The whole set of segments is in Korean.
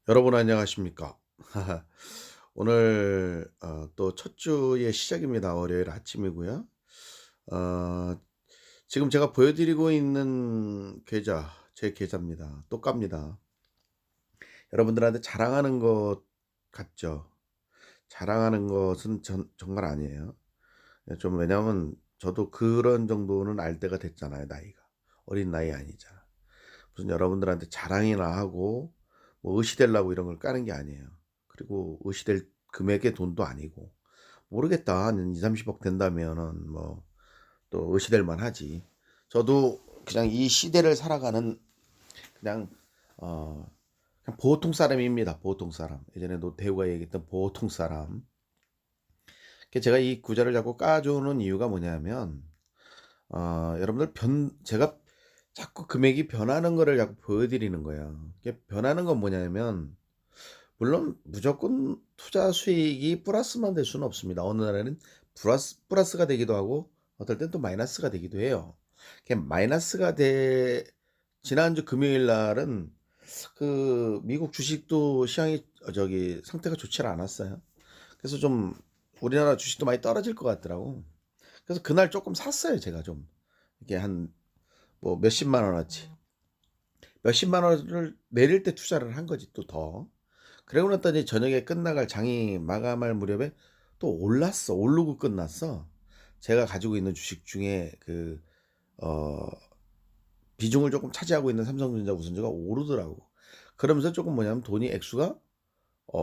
여러분 안녕하십니까? 오늘 또 첫 주의 시작입니다. 월요일 아침이고요. 어 지금 제가 보여드리고 있는 계좌, 제 계좌입니다. 똑같습니다. 여러분들한테 자랑하는 것 같죠? 자랑하는 것은 정말 아니에요. 좀 왜냐하면 저도 그런 정도는 알 때가 됐잖아요, 나이가. 어린 나이 아니잖아. 무슨 여러분들한테 자랑이나 하고 뭐 의시되려고 이런 걸 까는 게 아니에요. 그리고 의시될 금액의 돈도 아니고 모르겠다. 한 2-30억 된다면은 뭐 또 의시될 만하지. 저도 그냥 이 시대를 살아가는 그냥 어 그냥 보통 사람입니다. 보통 사람. 예전에 노태우가 얘기했던 보통 사람. 제가 이 구절을 자꾸 까주는 이유가 뭐냐면 여러분들 제가 자꾸 금액이 변하는 거를 자꾸 보여드리는 거예요. 이게 변하는 건 뭐냐면 물론 무조건 투자 수익이 플러스만 될 수는 없습니다. 어느 날에는 플러스가 되기도 하고 어떨 땐 또 마이너스가 되기도 해요. 이게 마이너스가 돼 지난주 금요일 날은 그 미국 주식도 시장이 저기 상태가 좋지 않았어요. 그래서 좀 우리나라 주식도 많이 떨어질 것 같더라고. 그래서 그날 조금 샀어요, 제가 좀. 이게 한 뭐 몇십만 원어치. 몇십만 원을 내릴 때 투자를 한 거지 또 더. 그러고 났더니 저녁에 끝나갈 장이 마감할 무렵에 또 올랐어. 오르고 끝났어. 제가 가지고 있는 주식 중에 어 비중을 조금 차지하고 있는 삼성전자 우선주가 오르더라고. 그러면서 조금 뭐냐면 돈이 액수가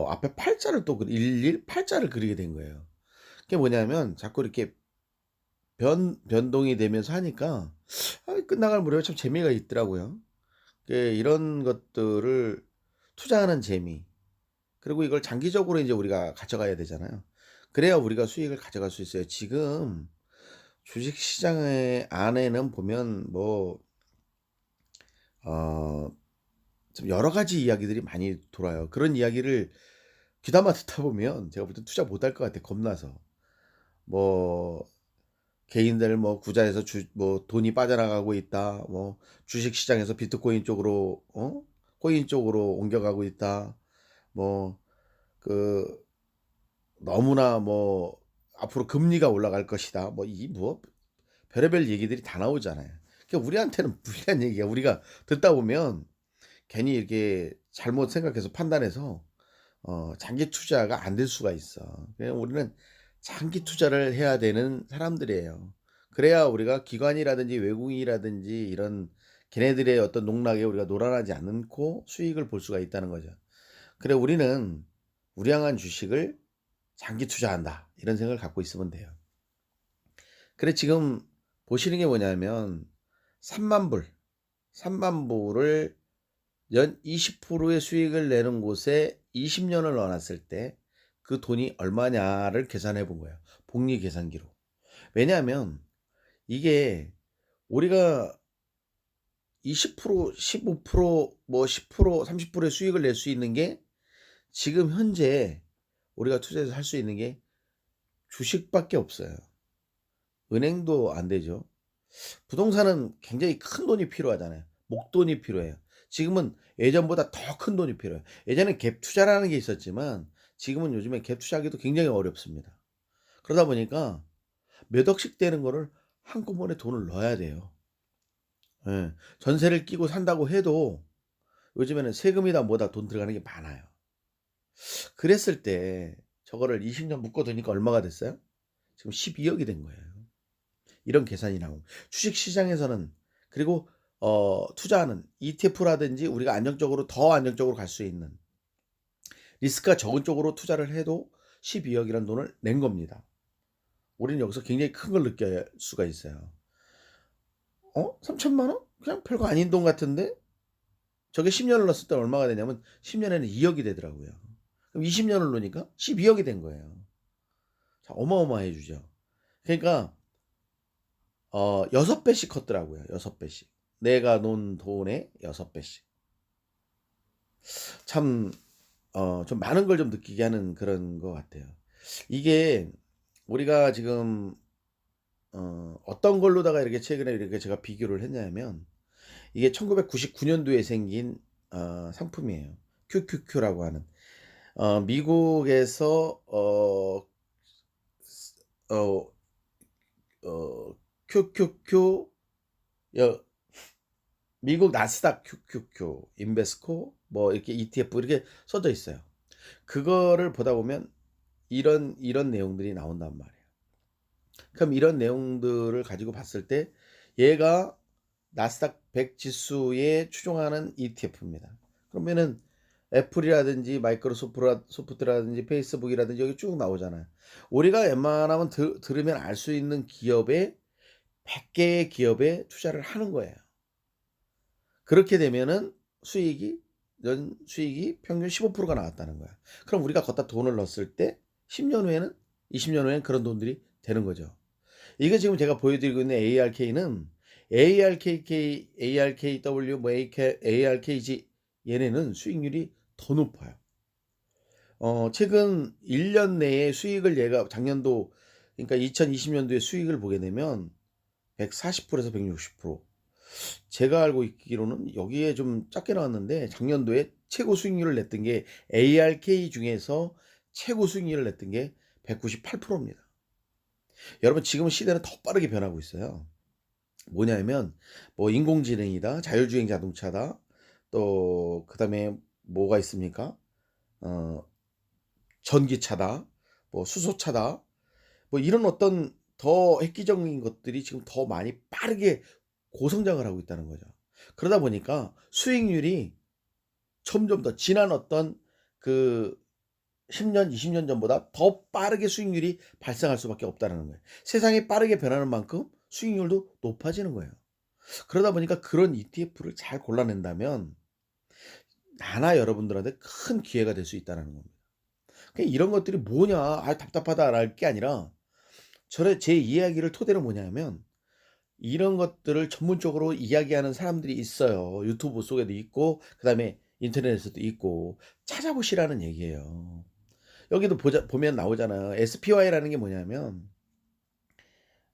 앞에 팔자를 또 118자를 그리게 된 거예요. 그게 뭐냐면 자꾸 이렇게 변동이 되면서 하니까 끝나갈 무렵에 참 재미가 있더라고요. 이런 것들을 투자하는 재미, 그리고 이걸 장기적으로 이제 우리가 가져가야 되잖아요. 그래야 우리가 수익을 가져갈 수 있어요. 지금 주식 시장의 안에는 보면 뭐 어 좀 여러 가지 이야기들이 많이 돌아요. 그런 이야기를 귀담아 듣다 보면 제가 볼 땐 투자 못할 것 같아, 겁나서. 뭐 개인들 뭐 구자에서 뭐 돈이 빠져나가고 있다. 뭐 주식 시장에서 비트코인 쪽으로 코인 쪽으로 옮겨가고 있다. 뭐 그 너무나 뭐 앞으로 금리가 올라갈 것이다. 뭐 별의별 얘기들이 다 나오잖아요. 우리한테는 불리한 얘기야. 우리가 듣다 보면 괜히 이렇게 잘못 생각해서 판단해서 장기 투자가 안 될 수가 있어. 그냥 우리는 장기 투자를 해야 되는 사람들이에요. 그래야 우리가 기관이라든지 외국인이라든지 이런 걔네들의 어떤 농락에 우리가 놀아나지 않고 수익을 볼 수가 있다는 거죠. 그래 우리는 우량한 주식을 장기 투자한다. 이런 생각을 갖고 있으면 돼요. 그래 지금 보시는 게 뭐냐면 3만 불, 3만 불을 연 20%의 수익을 내는 곳에 20년을 넣어 놨을 때 그 돈이 얼마냐를 계산해 본 거예요. 복리 계산기로. 왜냐하면 이게 우리가 20%, 15%, 뭐 10%, 30%의 수익을 낼 수 있는 게 지금 현재 우리가 투자해서 할 수 있는 게 주식밖에 없어요. 은행도 안 되죠. 부동산은 굉장히 큰 돈이 필요하잖아요. 목돈이 필요해요. 지금은 예전보다 더 큰 돈이 필요해요. 예전엔 갭 투자라는 게 있었지만 지금은 요즘에 갭 투자하기도 굉장히 어렵습니다. 그러다 보니까 몇 억씩 되는 거를 한꺼번에 돈을 넣어야 돼요. 예. 전세를 끼고 산다고 해도 요즘에는 세금이다 뭐다 돈 들어가는 게 많아요. 그랬을 때 저거를 20년 묶어 두니까 얼마가 됐어요? 지금 12억이 된 거예요. 이런 계산이 나오고 주식 시장에서는, 그리고 투자하는 ETF라든지 우리가 안정적으로 더 안정적으로 갈 수 있는 리스크가 적은 쪽으로 투자를 해도 12억이라는 돈을 낸 겁니다. 우리는 여기서 굉장히 큰 걸 느낄 수가 있어요. 3천만 원? 그냥 별거 아닌 돈 같은데 저게 10년을 넣었을 때 얼마가 되냐면 10년에는 2억이 되더라고요. 그럼 20년을 넣으니까 12억이 된 거예요. 자, 어마어마해지죠. 그러니까 6배씩 컸더라고요. 6배씩. 내가 놓은 돈의 6배씩. 참 좀 많은 걸 좀 느끼게 하는 그런 것 같아요. 이게 우리가 지금 어떤 걸로다가 이렇게 최근에 이렇게 제가 비교를 했냐면 이게 1999년도에 생긴 상품이에요. QQQ라고 하는 미국에서 어 QQQ 여 미국 나스닥 QQQ, 인베스코 뭐 이렇게 ETF 이렇게 써져 있어요. 그거를 보다 보면 이런 내용들이 나온단 말이에요. 그럼 이런 내용들을 가지고 봤을 때 얘가 나스닥 100 지수에 추종하는 ETF입니다. 그러면은 애플이라든지 소프트라든지 페이스북이라든지 여기 쭉 나오잖아요. 우리가 웬만하면 들으면 알 수 있는 기업의 100개의 기업에 투자를 하는 거예요. 그렇게 되면은 연 수익이 평균 15%가 나왔다는 거야. 그럼 우리가 걷다 돈을 넣었을 때 10년 후에는 20년 후에는 그런 돈들이 되는 거죠. 이게 지금 제가 보여드리고 있는 ARK는 ARKW, 뭐 ARKG 얘네는 수익률이 더 높아요. 최근 1년 내에 수익을 얘가 작년도 그러니까 2020년도에 수익을 보게 되면 140%에서 160%. 제가 알고 있기로는 여기에 좀 작게 나왔는데 작년도에 최고 수익률을 냈던 게 ARK 중에서 최고 수익률을 냈던 게 198%입니다. 여러분 지금 시대는 더 빠르게 변하고 있어요. 뭐냐면 뭐 인공지능이다, 자율주행 자동차다, 또 그다음에 뭐가 있습니까? 어, 전기차다, 뭐 수소차다, 뭐 이런 어떤 더 획기적인 것들이 지금 더 많이 빠르게 고성장을 하고 있다는 거죠. 그러다 보니까 수익률이 점점 더 지난 어떤 그 10년, 20년 전보다 더 빠르게 수익률이 발생할 수밖에 없다는 거예요. 세상이 빠르게 변하는 만큼 수익률도 높아지는 거예요. 그러다 보니까 그런 ETF를 잘 골라낸다면 나나 여러분들한테 큰 기회가 될 수 있다는 겁니다. 그러니까 이런 것들이 뭐냐, 답답하다랄 게 아니라 제 이야기를 토대로 뭐냐면 이런 것들을 전문적으로 이야기하는 사람들이 있어요. 유튜브 속에도 있고 그다음에 인터넷에서도 있고 찾아보시라는 얘기예요. 여기도 보면 나오잖아요. SPY라는 게 뭐냐면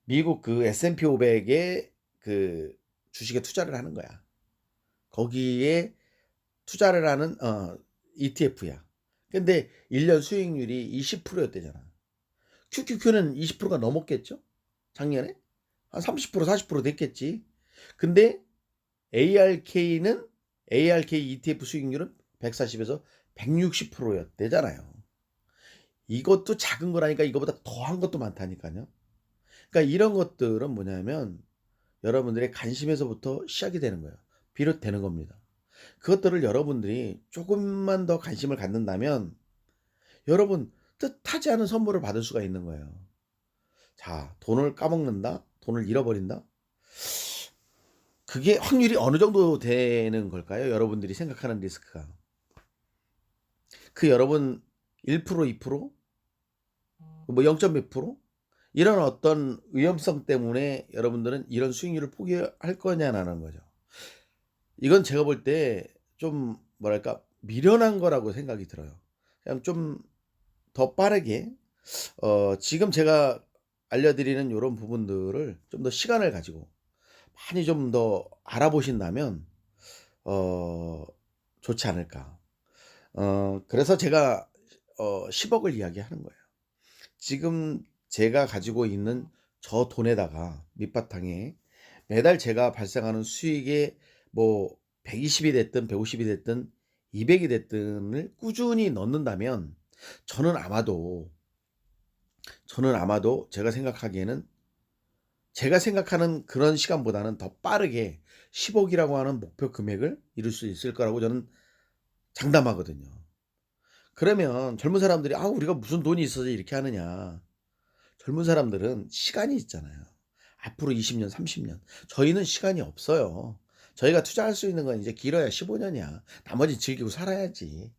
미국 그 S&P 500의 그 주식에 투자를 하는 거야. 거기에 투자를 하는 ETF야. 근데 1년 수익률이 20%였대잖아. QQQ는 20%가 넘었겠죠? 작년에? 한 30%, 40% 됐겠지. 근데 ARK는 ARK ETF 수익률은 140에서 160%였대잖아요. 이것도 작은 거라니까 이거보다 더한 것도 많다니까요. 그러니까 이런 것들은 뭐냐면 여러분들의 관심에서부터 시작이 되는 거예요. 비롯되는 겁니다. 그것들을 여러분들이 조금만 더 관심을 갖는다면 여러분 뜻하지 않은 선물을 받을 수가 있는 거예요. 자, 돈을 까먹는다? 돈을 잃어버린다? 그게 확률이 어느 정도 되는 걸까요? 여러분들이 생각하는 리스크가. 그 여러분 1%, 2%? 뭐 0. 몇 프로? 이런 어떤 위험성 때문에 여러분들은 이런 수익률을 포기할 거냐라는 거죠. 이건 제가 볼 때 좀 뭐랄까 미련한 거라고 생각이 들어요. 그냥 좀 더 빠르게 지금 제가 알려드리는 이런 부분들을 좀 더 시간을 가지고 많이 좀 더 알아보신다면 어 좋지 않을까. 그래서 제가 10억을 이야기하는 거예요. 지금 제가 가지고 있는 저 돈에다가 밑바탕에 매달 제가 발생하는 수익의 뭐 120이 됐든 150이 됐든 200이 됐든을 꾸준히 넣는다면 저는 아마도 제가 생각하는 그런 시간보다는 더 빠르게 10억이라고 하는 목표 금액을 이룰 수 있을 거라고 저는 장담하거든요. 그러면 젊은 사람들이 우리가 무슨 돈이 있어서 이렇게 하느냐. 젊은 사람들은 시간이 있잖아요. 앞으로 20년, 30년. 저희는 시간이 없어요. 저희가 투자할 수 있는 건 이제 길어야 15년이야. 나머지 즐기고 살아야지.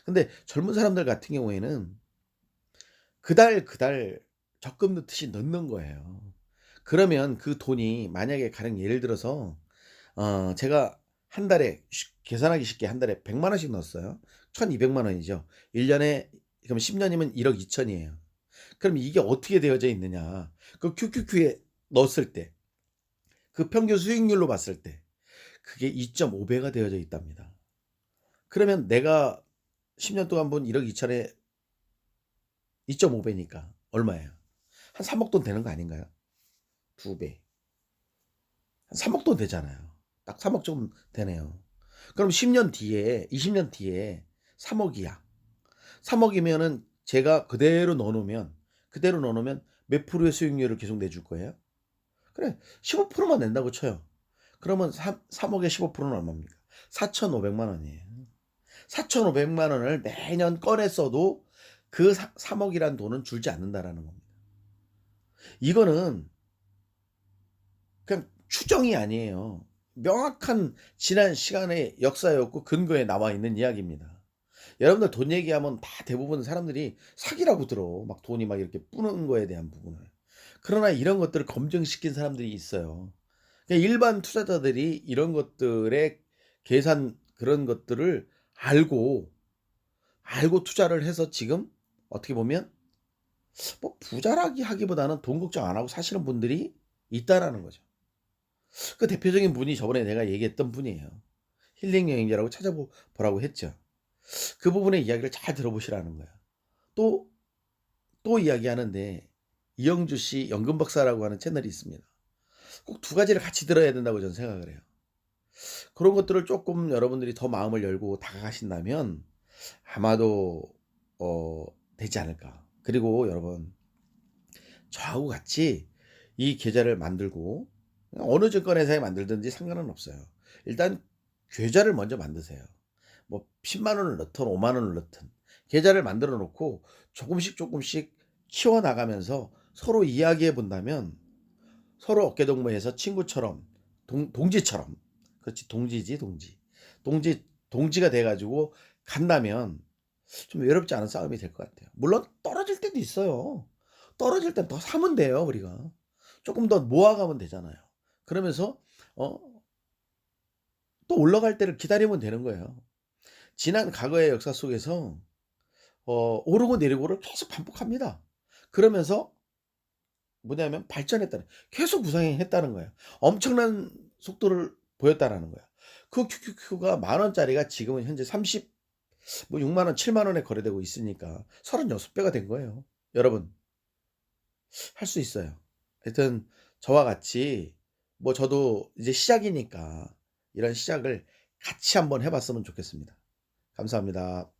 근데 젊은 사람들 같은 경우에는 그달 적금 넣듯이 넣는 거예요. 그러면 그 돈이 만약에 가령 예를 들어서 제가 한 달에 계산하기 쉽게 한 달에 100만 원씩 넣었어요. 1,200만 원이죠. 1년에 그럼 10년이면 1억 2천이에요. 그럼 이게 어떻게 되어져 있느냐? 그 QQQ에 넣었을 때 그 평균 수익률로 봤을 때 그게 2.5배가 되어져 있답니다. 그러면 내가 10년 동안 본 1억 2천에 2.5 배니까 얼마예요? 한 3억 돈 되는 거 아닌가요? 2 배. 한 3억 돈 되잖아요. 딱 3억 좀 되네요. 그럼 10년 뒤에 20년 뒤에 3억 이야. 3억 이면은 제가 그대로 넣어 놓으면 몇 프로의 수익률을 계속 내줄 거예요? 그래 15%만 낸다고 쳐요. 그러면 3억에 15%는 얼마입니까? 4,500만 원이에요. 4,500만 원을 매년 꺼내 써도 그 3억이란 돈은 줄지 않는다라는 겁니다. 이거는 그냥 추정이 아니에요. 명확한 지난 시간의 역사였고 근거에 나와 있는 이야기입니다. 여러분들 돈 얘기하면 다 대부분 사람들이 사기라고 들어. 막 돈이 막 이렇게 뿌는 거에 대한 부분을. 그러나 이런 것들을 검증시킨 사람들이 있어요. 그냥 일반 투자자들이 이런 것들의 계산 그런 것들을 알고 투자를 해서 지금 어떻게 보면 뭐 부자라기 하기보다는 돈 걱정 안 하고 사시는 분들이 있다라는 거죠. 그 대표적인 분이 저번에 내가 얘기했던 분이에요. 힐링 여행자라고 찾아보라고 했죠. 그 부분의 이야기를 잘 들어보시라는 거야. 또, 또 이야기하는데 이영주 씨 연금 박사라고 하는 채널이 있습니다. 꼭 두 가지를 같이 들어야 된다고 저는 생각을 해요. 그런 것들을 조금 여러분들이 더 마음을 열고 다가가신다면 아마도 어, 되지 않을까. 그리고 여러분 저하고 같이 이 계좌를 만들고 어느 증권회사에 만들든지 상관은 없어요. 일단 계좌를 먼저 만드세요. 뭐 10만 원을 넣든 5만 원을 넣든 계좌를 만들어 놓고 조금씩 키워 나가면서 서로 이야기해 본다면 서로 어깨동무해서 친구처럼 동지처럼 그렇지 동지지 동지 동지가 돼 가지고 간다면 좀 외롭지 않은 싸움이 될 것 같아요. 물론 떨어질 때도 있어요. 떨어질 땐 더 사면 돼요 우리가. 조금 더 모아가면 되잖아요. 그러면서 어 또 올라갈 때를 기다리면 되는 거예요. 지난 과거의 역사 속에서 오르고 내리고를 계속 반복합니다. 그러면서 뭐냐면 발전했다는 계속 부상했다는 거예요. 엄청난 속도를 보였다라는 거야. 그 QQQ가 만 원짜리가 지금은 현재 30 뭐 6만 원, 7만 원에 거래되고 있으니까 36배가 된 거예요. 여러분 할 수 있어요. 하여튼 저와 같이 뭐 저도 이제 시작이니까 이런 시작을 같이 한번 해 봤으면 좋겠습니다. 감사합니다.